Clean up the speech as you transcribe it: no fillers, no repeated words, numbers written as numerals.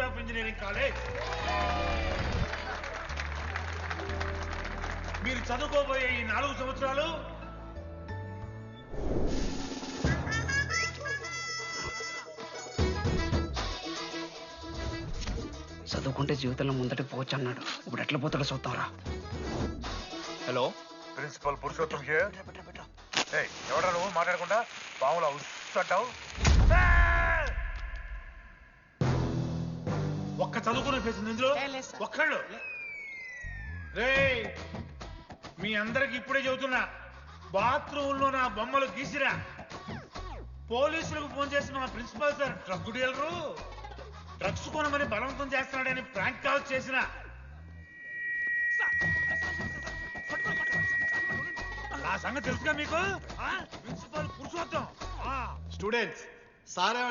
Institute of engineering college. మీరు చదువుకోబోయే ఈ 4 సంవత్సరాలు చదువుకుంటే జీవితంలో ముందటి పోవచ్చు అన్నాడు. ఇప్పుడు ఎట్లా పోతాడో చూద్దాంరా. Hello, principal Purushottam here. ఎవడా నువ్వు మాట్లాడకుండా పాములా ఉస్తావు? ఒక్క చదువుకునే పేసింది ఇందులో ఒక్కళ్ళు. రే మీ అందరికి ఇప్పుడే చెబుతున్నా, బాత్రూంలో నా బొమ్మలు గీసిరా. పోలీసులకు ఫోన్ చేసిన మా principal sir drug dealer drugs కొనమని బలవంతం చేస్తున్నాడని ప్రాంక్ కాల్ చేసిన ఆ సంగతి తెలుసుగా మీకు? ప్రిన్సిపల్ పురుషోత్తం. Students sir